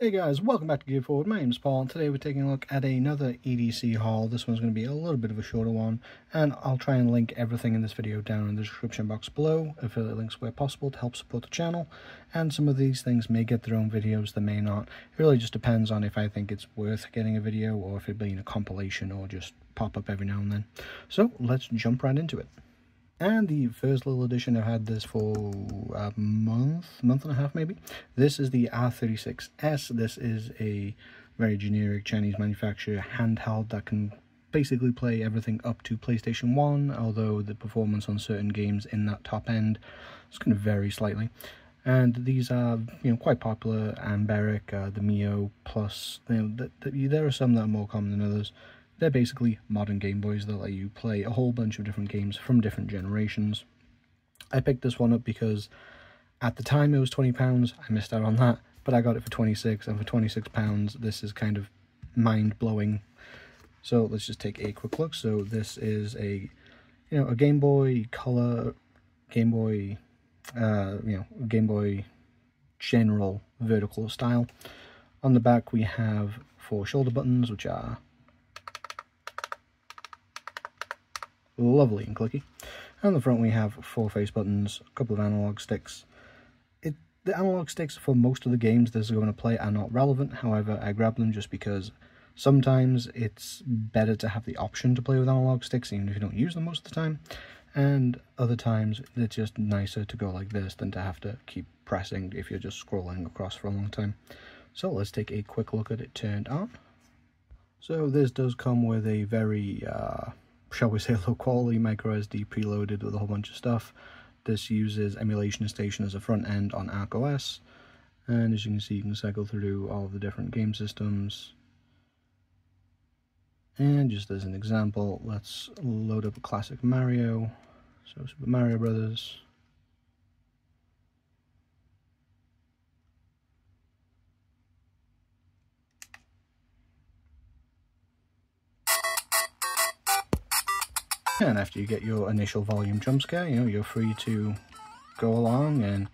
Hey guys, welcome back to Gear Forward. My name's Paul, and today we're taking a look at another EDC haul. This one's going to be a little bit of a shorter one, and I'll try and link everything in this video down in the description box below, affiliate links where possible to help support the channel, and some of these things may get their own videos, they may not. It really just depends on if I think it's worth getting a video, or if it'd be in a compilation, or just pop up every now and then. So, let's jump right into it. And the first little edition, I've had this for a month and a half maybe. This is the R36S. This is a very generic Chinese manufacturer handheld that can basically play everything up to PlayStation 1, although the performance on certain games in that top end is going to vary slightly. And these are, quite popular. Amberic, the Mio Plus. There are some that are more common than others. They're basically modern Game Boys that let you play a whole bunch of different games from different generations. I picked this one up because at the time it was £20, I missed out on that, but I got it for 26, and for £26 this is kind of mind-blowing. So let's just take a quick look. So this is a Game Boy Color, Game Boy, Game Boy general vertical style. On the back we have 4 shoulder buttons, which are lovely and clicky. On the front we have 4 face buttons, a couple of analog sticks. The analog sticks for most of the games this is going to play are not relevant. However, I grabbed them just because sometimes it's better to have the option to play with analog sticks even if you don't use them most of the time, and other times it's just nicer to go like this than to have to keep pressing if you're just scrolling across for a long time. So let's take a quick look at it turned on. So this does come with a very shall we say low quality micro SD preloaded with a whole bunch of stuff. This uses Emulation Station as a front end on Arc OS, and as you can see you can cycle through all of the different game systems. And just as an example, let's load up a classic Mario, so Super Mario Brothers. And after you get your initial volume jump scare, you're free to go along and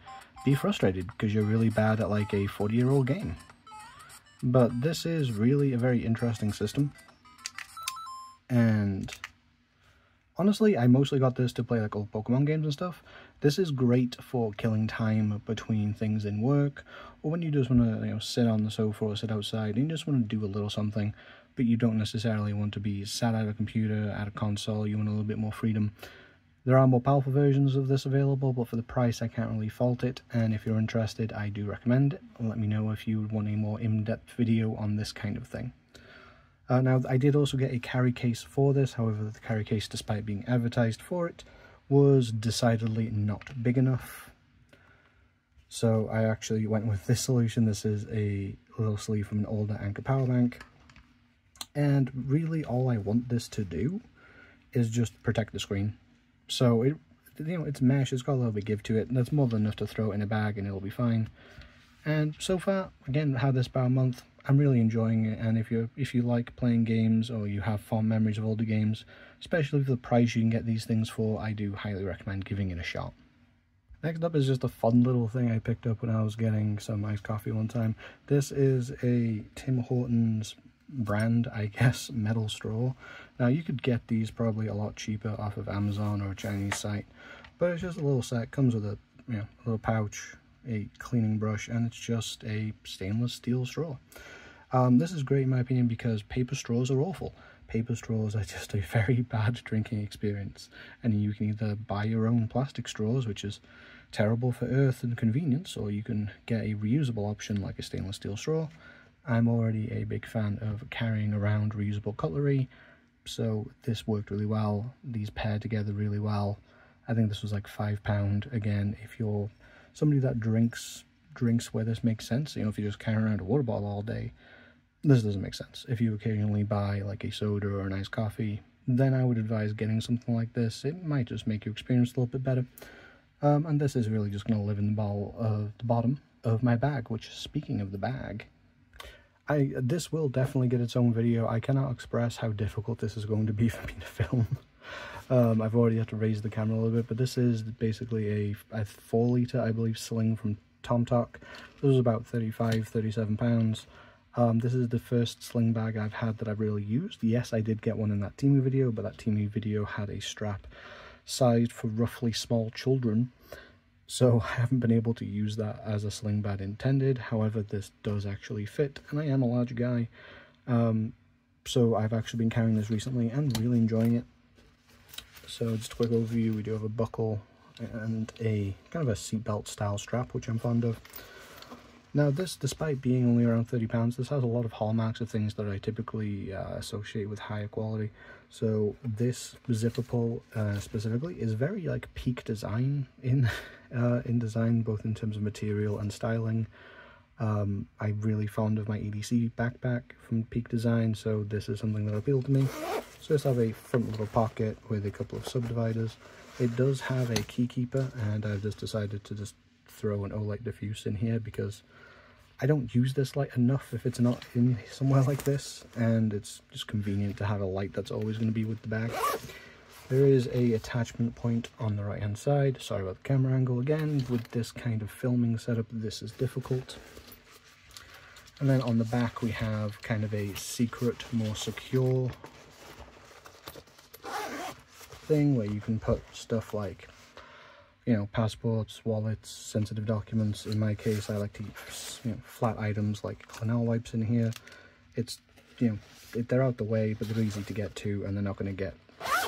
be frustrated because you're really bad at like a 40-year-old game. But this is really a very interesting system. And honestly, I mostly got this to play like old Pokemon games and stuff. This is great for killing time between things in work, or when you just want to sit on the sofa or sit outside and you just want to do a little something, but you don't necessarily want to be sat at a computer, at a console. You want a little bit more freedom. There are more powerful versions of this available, but for the price I can't really fault it, and if you're interested I do recommend it. Let me know if you would want a more in-depth video on this kind of thing. Now, I did also get a carry case for this. However, the carry case, despite being advertised for it, was decidedly not big enough. So I actually went with this solution. This is a little sleeve from an older Anker power bank. And really all I want this to do is just protect the screen. So it's mesh, it's got a little bit of give to it, and that's more than enough to throw it in a bag and it'll be fine. And so far, again, had this about a month. I'm really enjoying it, and if you like playing games or you have fond memories of older games, especially for the price you can get these things for, I do highly recommend giving it a shot. Next up is just a fun little thing I picked up when I was getting some iced coffee one time. This is a Tim Hortons brand, I guess, metal straw. Now you could get these probably a lot cheaper off of Amazon or a Chinese site, but it's just a little set. Comes with a little pouch, a cleaning brush, and it's just a stainless steel straw. This is great in my opinion because paper straws are awful. Paper straws are just a very bad drinking experience, and you can either buy your own plastic straws, which is terrible for earth and convenience, or you can get a reusable option like a stainless steel straw. I'm already a big fan of carrying around reusable cutlery, so this worked really well. These pair together really well. I think this was like £5. Again, if you're somebody that drinks where this makes sense, if you're just carrying around a water bottle all day, this doesn't make sense. If you occasionally buy like a soda or a nice coffee, then I would advise getting something like this. It might just make your experience a little bit better. And this is really just going to live in the bottom of my bag, which, speaking of the bag, this will definitely get its own video. I cannot express how difficult this is going to be for me to film. I've already had to raise the camera a little bit, but this is basically a 4 litre, I believe, sling from Tomtoc. This was about £37. This is the first sling bag I've had that I've really used. Yes, I did get one in that Temu video, but that Temu video had a strap sized for roughly small children, so I haven't been able to use that as a sling bag intended. However, this does actually fit, and I am a large guy, so I've actually been carrying this recently and really enjoying it. So just a quick overview, we do have a buckle and a kind of a seatbelt style strap, which I'm fond of. Now this, despite being only around £30, this has a lot of hallmarks of things that I typically associate with higher quality. So this zipper pull specifically is very like peak design in design, both in terms of material and styling. I'm really fond of my EDC backpack from Peak Design, so this is something that appealed to me. So this has a front little pocket with a couple of subdividers. It does have a key keeper, and I've just decided to just throw an OLED diffuse in here because I don't use this light enough if it's not in somewhere like this, and it's just convenient to have a light that's always going to be with the bag. There is a attachment point on the right hand side. Sorry about the camera angle again. With this kind of filming setup, this is difficult. And then on the back we have kind of a secret, more secure thing where you can put stuff like, you know, passports, wallets, sensitive documents. In my case, I like to keep, you know, flat items like Clinell wipes in here. It's, you know, they're out the way, but they're easy to get to, and they're not going to get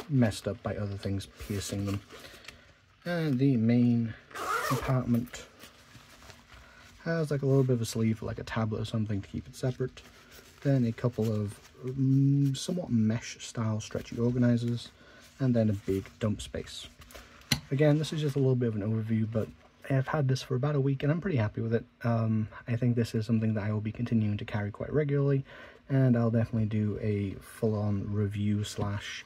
messed up by other things piercing them. And the main compartment has like a little bit of a sleeve, like a tablet or something to keep it separate. Then a couple of somewhat mesh style stretchy organizers, and then a big dump space. Again, this is just a little bit of an overview, but I've had this for about a week and I'm pretty happy with it. I think this is something that I will be continuing to carry quite regularly, and I'll definitely do a full-on review slash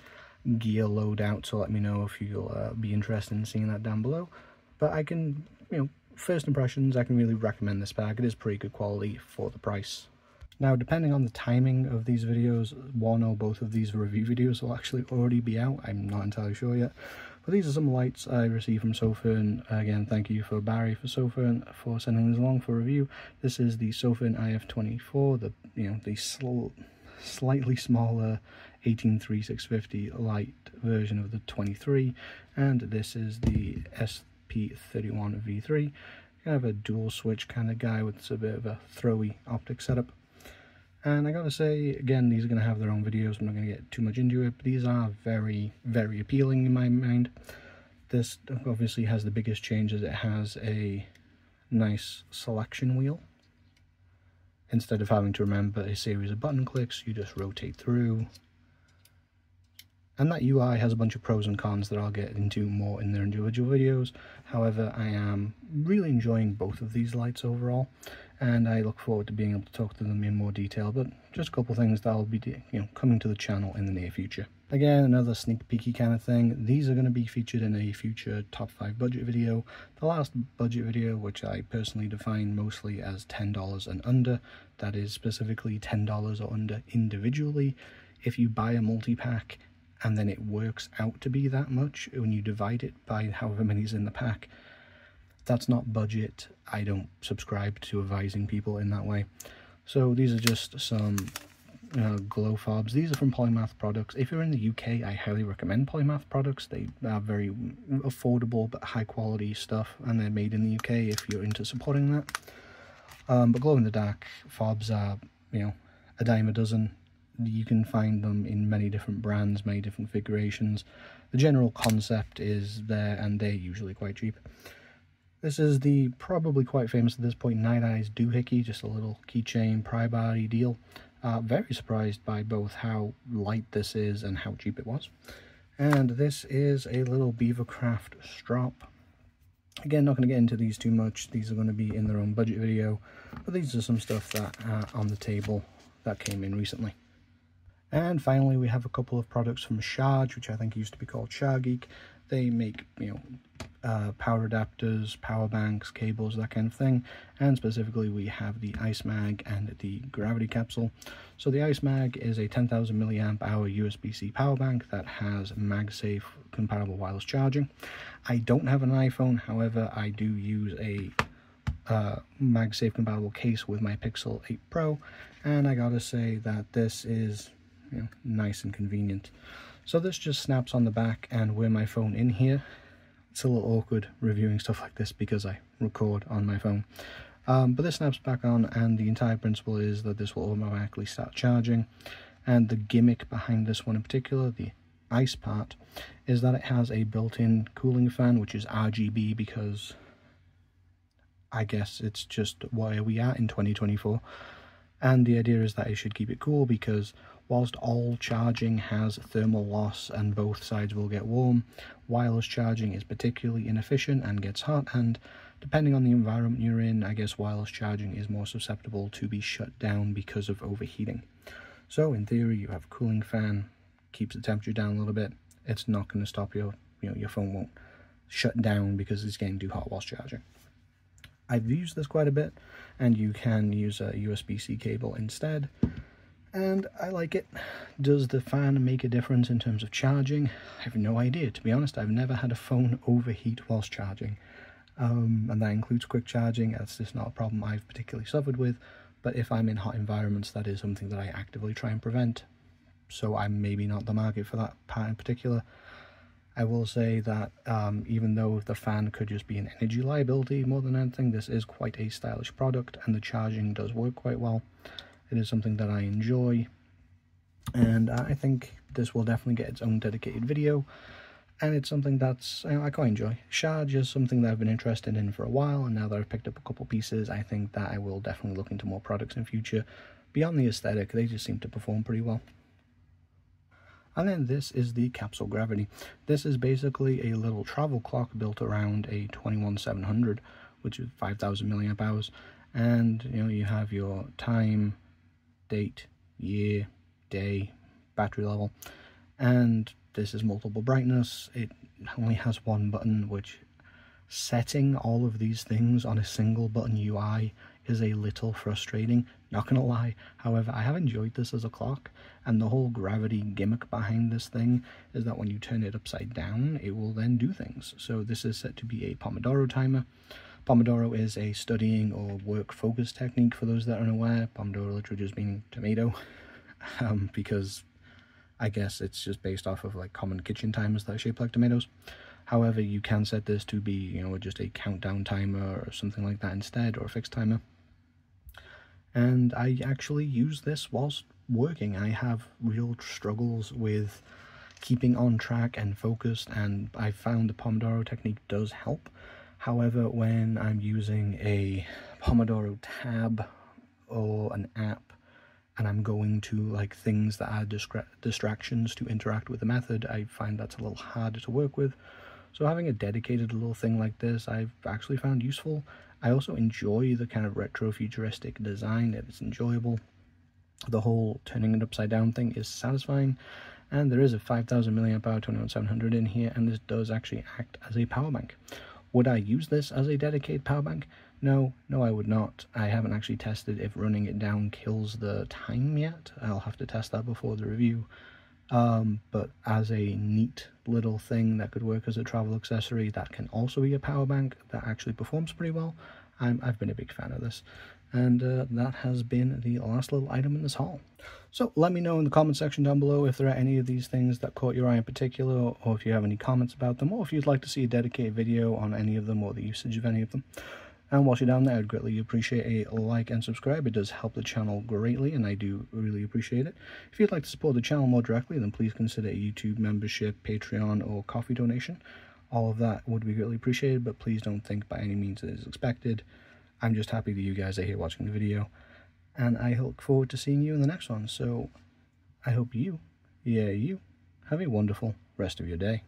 gear loadout, so let me know if you'll be interested in seeing that down below. But I can, you know, first impressions, I can really recommend this bag. It is pretty good quality for the price. Now, depending on the timing of these videos, one or both of these review videos will actually already be out. I'm not entirely sure yet. But these are some lights I received from Sofirn. Again, thank you for Barry for Sofirn for sending this along for review. This is the Sofirn IF24, the slightly smaller 183/650 light version of the 23, and this is the SP31 V3. Kind of a dual switch kind of guy with a bit of a throwy optic setup. And I gotta say, again, these are going to have their own videos. I'm not going to get too much into it, but these are very, very appealing in my mind. This obviously has the biggest changes. It has a nice selection wheel. Instead of having to remember a series of button clicks, you just rotate through. And that UI has a bunch of pros and cons that I'll get into more in their individual videos. However, I am really enjoying both of these lights overall, and I look forward to being able to talk to them in more detail, but just a couple things that'll be, you know, coming to the channel in the near future. Again, another sneak peeky kind of thing. These are going to be featured in a future top 5 budget video. The last budget video, which I personally define mostly as $10 and under, that is specifically $10 or under individually. If you buy a multi-pack and then it works out to be that much when you divide it by however many is in the pack, that's not budget. I don't subscribe to advising people in that way. So these are just some glow fobs. These are from Polymath products. If you're in the UK, I highly recommend Polymath products. They are very affordable but high quality stuff, and they're made in the UK if you're into supporting that. But glow in the dark fobs are, you know, a dime a dozen. You can find them in many different brands, many different configurations. The general concept is there, and they're usually quite cheap. This is the probably quite famous at this point Nite Ize Doohickey, just a little keychain pry body deal. Very surprised by both how light this is and how cheap it was. And this is a little Beavercraft strop. Again, not going to get into these too much. These are going to be in their own budget video, but these are some stuff that are on the table that came in recently. And finally, we have a couple of products from Sharge, which I think used to be called Sharge Gear. They make, you know, power adapters, power banks, cables, that kind of thing. And specifically, we have the Icemag and the Gravity Capsule. So the Icemag is a 10,000 milliamp hour USB-C power bank that has MagSafe compatible wireless charging. I don't have an iPhone, however, I do use a MagSafe compatible case with my Pixel 8 Pro, and I gotta say that this is, you know, nice and convenient. So this just snaps on the back, and with my phone in here, it's a little awkward reviewing stuff like this because I record on my phone. But this snaps back on, and the entire principle is that this will automatically start charging. And the gimmick behind this one in particular, the ice part, is that it has a built-in cooling fan, which is RGB because I guess it's just where we are in 2024. And the idea is that it should keep it cool because whilst all charging has thermal loss and both sides will get warm, wireless charging is particularly inefficient and gets hot, and depending on the environment you're in, I guess wireless charging is more susceptible to be shut down because of overheating. So in theory, you have a cooling fan, keeps the temperature down a little bit. It's not going to stop your phone won't shut down because it's getting too hot whilst charging. I've used this quite a bit, and you can use a USB-C cable instead, and I like it. Does the fan make a difference in terms of charging? I have no idea, to be honest. I've never had a phone overheat whilst charging, and that includes quick charging. That's just not a problem I've particularly suffered with, but if I'm in hot environments, that is something that I actively try and prevent, so I'm maybe not the market for that part in particular. I will say that even though the fan could just be an energy liability more than anything, this is quite a stylish product, and the charging does work quite well. It is something that I enjoy, and I think this will definitely get its own dedicated video, and it's something that's, I quite enjoy. Sharge is something that I've been interested in for a while, and now that I've picked up a couple pieces, I think that I will definitely look into more products in future. Beyond the aesthetic, they just seem to perform pretty well. And then this is the Capsule Gravity. This is basically a little travel clock built around a 21700, which is 5000 milliamp hours. And you have your time, date, year, day, battery level. And this is multiple brightness. It only has one button, which setting all of these things on a single button UI is a little frustrating, not gonna lie. However, I have enjoyed this as a clock, and the whole gravity gimmick behind this thing is that when you turn it upside down, it will then do things. So this is set to be a Pomodoro timer. Pomodoro is a studying or work focus technique for those that are unaware. Pomodoro literally just meaning tomato, because I guess it's just based off of like common kitchen timers that are shaped like tomatoes. However, you can set this to be, just a countdown timer or something like that instead, or a fixed timer. And I actually use this whilst working. I have real struggles with keeping on track and focused, and I found the Pomodoro technique does help. However, when I'm using a Pomodoro tab or an app, and I'm going to like things that are distractions to interact with the method, I find that's a little harder to work with. So having a dedicated little thing like this, I've actually found useful. I also enjoy the kind of retro-futuristic design. It's enjoyable. The whole turning it upside down thing is satisfying. And there is a 5000 milliamp hour 21700 in here, and this does actually act as a power bank. Would I use this as a dedicated power bank? No, I would not. I haven't actually tested if running it down kills the time yet. I'll have to test that before the review. But as a neat little thing that could work as a travel accessory that can also be a power bank that actually performs pretty well, I've been a big fan of this. And that has been the last little item in this haul. So let me know in the comment section down below if there are any of these things that caught your eye in particular, or if you have any comments about them, or if you'd like to see a dedicated video on any of them or the usage of any of them. And whilst you're down there, I'd greatly appreciate a like and subscribe. It does help the channel greatly, and I do really appreciate it. If you'd like to support the channel more directly, then please consider a YouTube membership, Patreon, or coffee donation. All of that would be greatly appreciated, but please don't think by any means it is expected. I'm just happy that you guys are here watching the video, and I look forward to seeing you in the next one. So I hope you have a wonderful rest of your day.